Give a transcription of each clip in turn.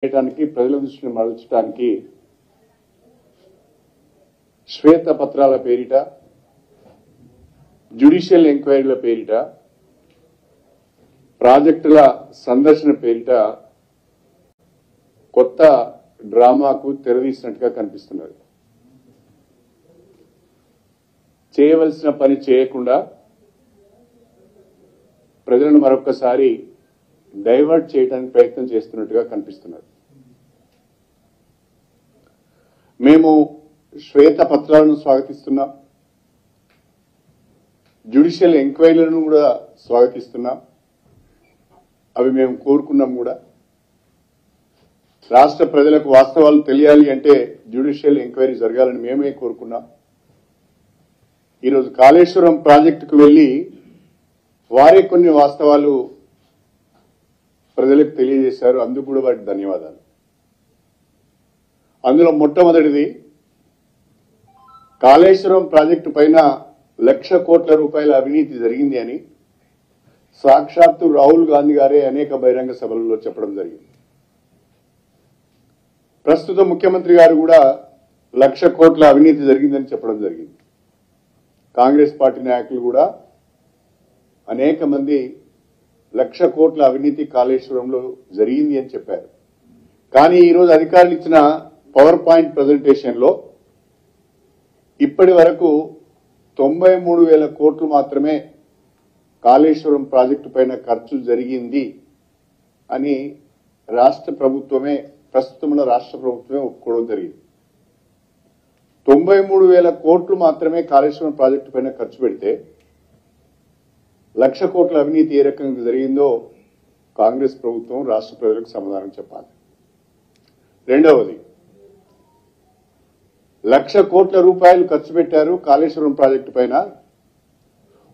చేయడానికి ప్రజల దృష్టిని మరల్చడానికి శ్వేత పత్రాల పేరిట జ్యుడిషియల్ ఎంక్వైరీల పేరిట ప్రాజెక్టుల సందర్శన పేరిట కొత్త డ్రామాకు తెరదీసినట్టుగా కనిపిస్తున్నది. చేయవలసిన పని చేయకుండా ప్రజలను మరొకసారి డైవర్ట్ చేయడానికి ప్రయత్నం చేస్తున్నట్టుగా కనిపిస్తున్నది. మేము శ్వేత పత్రాలను స్వాగతిస్తున్నాం, జ్యుడిషియల్ ఎంక్వైరీలను కూడా స్వాగతిస్తున్నాం. అవి మేము కోరుకున్నాం కూడా. రాష్ట్ర ప్రజలకు వాస్తవాలు తెలియాలి అంటే జ్యుడిషియల్ ఎంక్వైరీ జరగాలని మేమే కోరుకున్నాం. ఈరోజు కాళేశ్వరం ప్రాజెక్టుకు వెళ్లి వారే కొన్ని వాస్తవాలు ప్రజలకు తెలియజేశారు. అందుకు కూడా వారికి ధన్యవాదాలు. అందులో మొట్టమొదటిది, కాళేశ్వరం ప్రాజెక్టు పైన 1,00,000 కోట్ల రూపాయల అవినీతి జరిగింది అని సాక్షాత్తు రాహుల్ గాంధీ గారే అనేక బహిరంగ సభలలో చెప్పడం జరిగింది. ప్రస్తుత ముఖ్యమంత్రి గారు కూడా 1,00,000 కోట్ల అవినీతి జరిగిందని చెప్పడం జరిగింది. కాంగ్రెస్ పార్టీ నాయకులు కూడా అనేక మంది 1,00,000 కోట్ల అవినీతి కాళేశ్వరంలో జరిగింది అని చెప్పారు. కానీ ఈరోజు అధికారులు ఇచ్చిన పవర్ పాయింట్ ప్రజెంటేషన్ లో ఇప్పటి వరకు 93,000 కోట్లు మాత్రమే కాళేశ్వరం ప్రాజెక్టు పైన ఖర్చు జరిగింది అని రాష్ట్ర ప్రభుత్వమే, ప్రస్తుతమున్న రాష్ట్ర ప్రభుత్వమే ఒప్పుకోవడం జరిగింది. 93,000 కోట్లు మాత్రమే కాళేశ్వరం ప్రాజెక్టు పైన ఖర్చు పెడితే 1,00,000 కోట్ల అవినీతి ఏ రకంగా జరిగిందో కాంగ్రెస్ ప్రభుత్వం రాష్ట్ర ప్రజలకు సమాధానం చెప్పాలి. రెండవది, 1,00,000 కోట్ల రూపాయలు ఖర్చు పెట్టారు కాళేశ్వరం ప్రాజెక్టు పైన,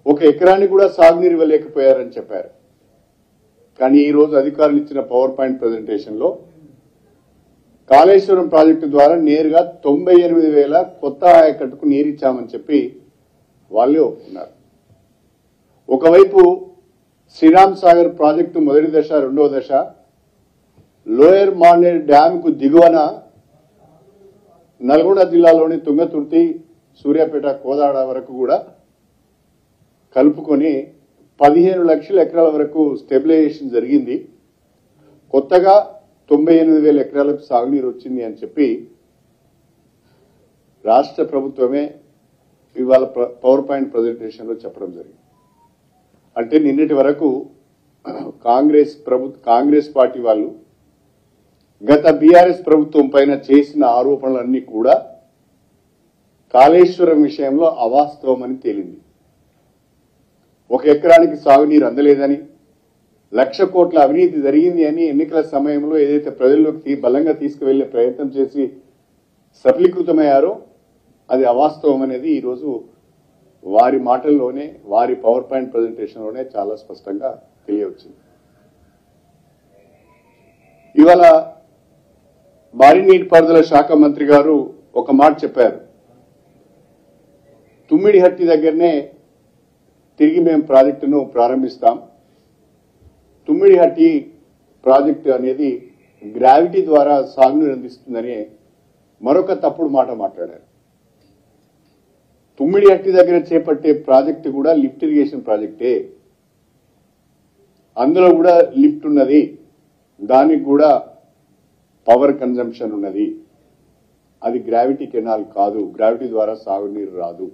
1 ఎకరాన్ని కూడా సాగునీరు ఇవ్వలేకపోయారని చెప్పారు. కానీ ఈ రోజు అధికారులు ఇచ్చిన పవర్ పాయింట్ ప్రజెంటేషన్ లో కాళేశ్వరం ప్రాజెక్టు ద్వారా నేరుగా 98,000 కొత్త ఆయకట్టుకు నీరిచ్చామని చెప్పి వాళ్ళే ఒప్పుకున్నారు. ఒకవైపు శ్రీరామ్ సాగర్ ప్రాజెక్టు మొదటి దశ, రెండవ దశ లోయర్ మానేర్ డ్యామ్ కు దిగువన నల్గొండ జిల్లాలోని తుంగతుర్తి, సూర్యాపేట, కోదాడ వరకు కూడా కలుపుకొని 15 లక్షల ఎకరాల వరకు స్టెబిలైజేషన్ జరిగింది. కొత్తగా 98,000 ఎకరాలకు సాగునీరు వచ్చింది అని చెప్పి రాష్ట్ర ప్రభుత్వమే ఇవాళ పవర్ పాయింట్ ప్రజెంటేషన్ లో చెప్పడం జరిగింది. అంటే నిన్నటి వరకు కాంగ్రెస్ పార్టీ వాళ్ళు గత బీఆర్ఎస్ ప్రభుత్వం పైన చేసిన ఆరోపణలన్నీ కూడా కాళేశ్వరం విషయంలో అవాస్తవమని తేలింది. 1 ఎకరానికి సాగునీరు అందలేదని, 1,00,000 కోట్ల అవినీతి జరిగింది అని ఎన్నికల సమయంలో ఏదైతే ప్రజల్లోకి బలంగా తీసుకువెళ్లే ప్రయత్నం చేసి సఫలీకృతమయ్యారో అది అవాస్తవం అనేది ఈరోజు వారి మాటల్లోనే, వారి పవర్ పాయింట్ ప్రజెంటేషన్ లోనే చాలా స్పష్టంగా తెలియవచ్చింది. ఇవాళ భారీ నీటిపారుదల శాఖ మంత్రి గారు ఒక మాట చెప్పారు. తుమ్మిడిహట్టి దగ్గరనే తిరిగి మేము ప్రాజెక్టును ప్రారంభిస్తాం. తుమ్మిడిహట్టి ప్రాజెక్టు అనేది గ్రావిటీ ద్వారా సాగునీరు అందిస్తుందని మరొక తప్పుడు మాట మాట్లాడారు. తుమ్మిడిహట్టి దగ్గర చేపట్టే ప్రాజెక్టు కూడా లిఫ్ట్ ఇరిగేషన్ ప్రాజెక్టే. అందులో కూడా లిఫ్ట్ ఉన్నది, దానికి కూడా పవర్ కన్జంప్షన్ ఉన్నది. అది గ్రావిటీ కెనాల్ కాదు, గ్రావిటీ ద్వారా సాగునీరు రాదు.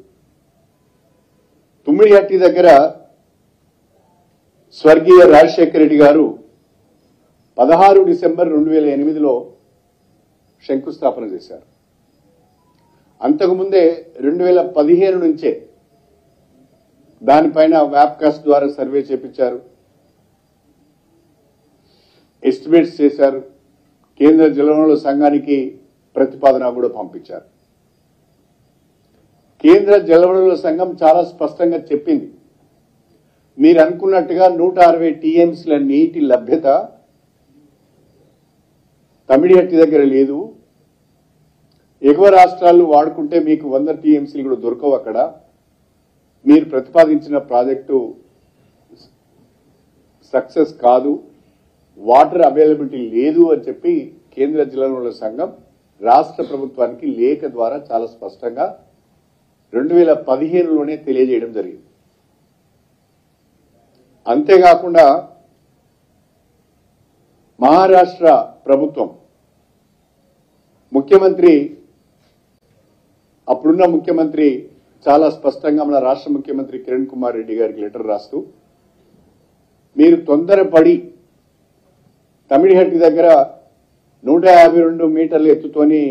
తుమ్మిడిహట్టి దగ్గర స్వర్గీయ రాజశేఖర రెడ్డి గారు 16 డిసెంబర్ 2008లో శంకుస్థాపన చేశారు. అంతకుముందే 2015 నుంచే దానిపైన వ్యాప్కాస్ట్ ద్వారా సర్వే చేపించారు, ఎస్టిమేట్స్ చేశారు, కేంద్ర జలవనరుల సంఘానికి ప్రతిపాదన కూడా పంపించారు. కేంద్ర జలవనరుల సంఘం చాలా స్పష్టంగా చెప్పింది, మీరు అనుకున్నట్టుగా 160 టీఎంసీల నీటి లభ్యత తమిడిహట్టి దగ్గర లేదు. ఎగువ రాష్ట్రాలు వాడుకుంటే మీకు 100 టీఎంసీలు కూడా దొరకవు. అక్కడ మీరు ప్రతిపాదించిన ప్రాజెక్టు సక్సెస్ కాదు, వాటర్ అవైలబిలిటీ లేదు అని చెప్పి కేంద్ర జలవనరుల సంఘం రాష్ట్ర ప్రభుత్వానికి లేఖ ద్వారా చాలా స్పష్టంగా 2015లోనే తెలియజేయడం జరిగింది. అంతేకాకుండా మహారాష్ట్ర ప్రభుత్వం అప్పుడున్న ముఖ్యమంత్రి చాలా స్పష్టంగా మన రాష్ట్ర ముఖ్యమంత్రి కిరణ్ కుమార్ రెడ్డి గారికి లెటర్ రాస్తూ, మీరు తొందరపడి తమిళహట్టి దగ్గర 152 మీటర్ల ఎత్తుతోని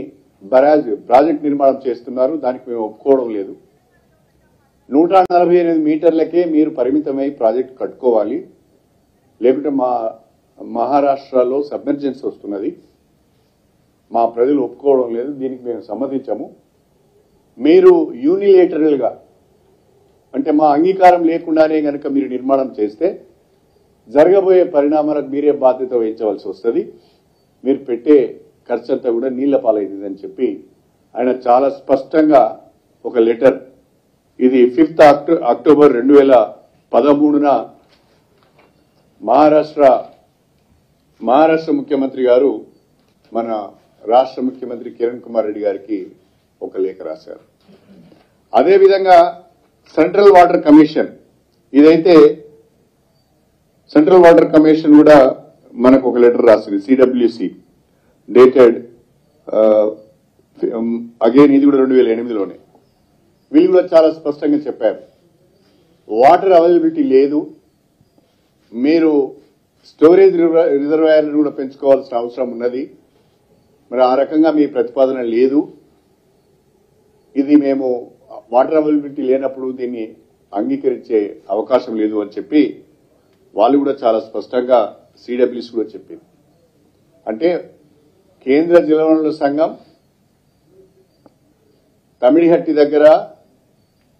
ప్రాజెక్ట్ నిర్మాణం చేస్తున్నారు, దానికి మేము ఒప్పుకోవడం లేదు. 148 మీటర్లకే మీరు పరిమితమై ప్రాజెక్టు కట్టుకోవాలి, లేకుంటే మా మహారాష్ట్రలో సబ్మెర్జెన్స్ వస్తున్నది, మా ప్రజలు ఒప్పుకోవడం లేదు, దీనికి మేము సమ్మతించము. మీరు యూనిలేటరల్ గా అంటే మా అంగీకారం లేకుండానే గనక మీరు నిర్మాణం చేస్తే జరగబోయే పరిణామాలకు మీరే బాధ్యత వహించవలసి వస్తుంది, మీరు పెట్టే ఖర్చంతా కూడా నీళ్ల పాలైందని చెప్పి ఆయన చాలా స్పష్టంగా ఒక లెటర్, ఇది 5 అక్టోబర్ 2013న మహారాష్ట్ర ముఖ్యమంత్రి గారు మన రాష్ట్ర ముఖ్యమంత్రి కిరణ్ కుమార్ రెడ్డి గారికి ఒక లేఖ రాశారు. అదేవిధంగా సెంట్రల్ వాటర్ కమిషన్, ఇదైతే సెంట్రల్ వాటర్ కమిషన్ కూడా మనకు ఒక లెటర్ రాసింది, సిడబ్ల్యూసి డేటెడ్ అగైన్, ఇది కూడా 2008లోనే. వీళ్ళు కూడా చాలా స్పష్టంగా చెప్పారు, వాటర్ అవైలబిలిటీ లేదు, మీరు స్టోరేజ్ రిజర్వాయర్లను కూడా పెంచుకోవాల్సిన అవసరం ఉన్నది, మరి ఆ రకంగా మీ ప్రతిపాదన లేదు, ఇది మేము వాటర్ అవైలబిలిటీ లేనప్పుడు దీన్ని అంగీకరించే అవకాశం లేదు అని చెప్పి వాళ్ళు కూడా చాలా స్పష్టంగా సిడబ్ల్యూసి కూడా చెప్పింది. అంటే కేంద్ర జలవనరుల సంఘం తమిళహట్టి దగ్గర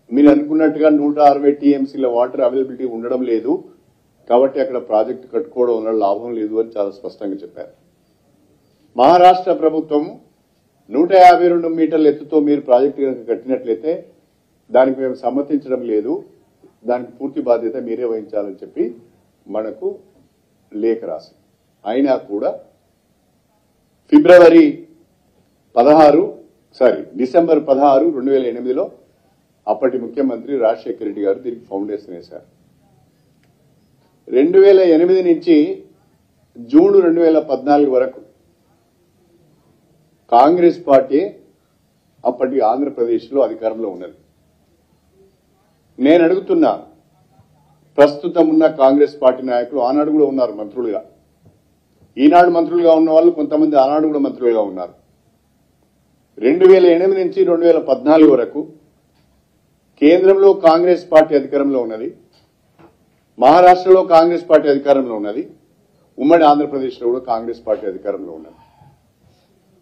మీరు అనుకున్నట్టుగా 160 టీఎంసీల వాటర్ అవైలబిలిటీ ఉండడం లేదు, కాబట్టి అక్కడ ప్రాజెక్టు కట్టుకోవడం వల్ల లాభం లేదు అని చాలా స్పష్టంగా చెప్పారు. మహారాష్ట్ర ప్రభుత్వం 152 మీటర్ల ఎత్తుతో మీరు ప్రాజెక్టు కనుక కట్టినట్లయితే దానికి మేము సమ్మతించడం లేదు, దానికి పూర్తి బాధ్యత మీరే వహించాలని చెప్పి మనకు లేఖ రాసింది. అయినా కూడా డిసెంబర్ 16, 2008లో అప్పటి ముఖ్యమంత్రి రాజశేఖర రెడ్డి గారు దీనికి ఫౌండేషన్ వేశారు. 2008 నుంచి జూన్ 2014 వరకు కాంగ్రెస్ పార్టీ అప్పటి ఆంధ్రప్రదేశ్లో అధికారంలో ఉన్నది. నేను అడుగుతున్నా, ప్రస్తుతం ఉన్న కాంగ్రెస్ పార్టీ నాయకులు ఆనాడు కూడా ఉన్నారు మంత్రులుగా, ఈనాడు మంత్రులుగా ఉన్న వాళ్ళు కొంతమంది ఆనాడు కూడా మంత్రులుగా ఉన్నారు. 2008 నుంచి 2014 వరకు కేంద్రంలో కాంగ్రెస్ పార్టీ అధికారంలో ఉన్నది, మహారాష్ట్రలో కాంగ్రెస్ పార్టీ అధికారంలో ఉన్నది, ఉమ్మడి ఆంధ్రప్రదేశ్లో కూడా కాంగ్రెస్ పార్టీ అధికారంలో ఉన్నది.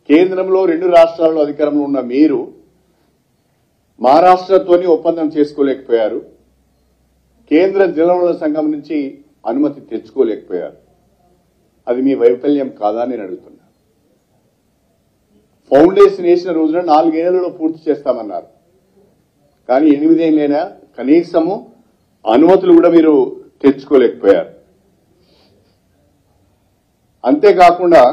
కేంద్రంలో 2 రాష్ట్రాల్లో అధికారంలో ఉన్న మీరు మహారాష్ట్రతోని ఒప్పందం చేసుకోలేకపోయారు, కేంద్ర జలవనరుల సంఘం నుంచి అనుమతి తెచ్చుకోలేకపోయారు. అది మీ వైఫల్యం కాదా అని నేను అడుగుతున్నా. ఫౌండేషన్ వేసిన రోజున 4 ఏళ్లలో పూర్తి చేస్తామన్నారు, కానీ 8 ఏళ్ళైనా కనీసము అనుమతులు కూడా మీరు తెచ్చుకోలేకపోయారు. అంతేకాకుండా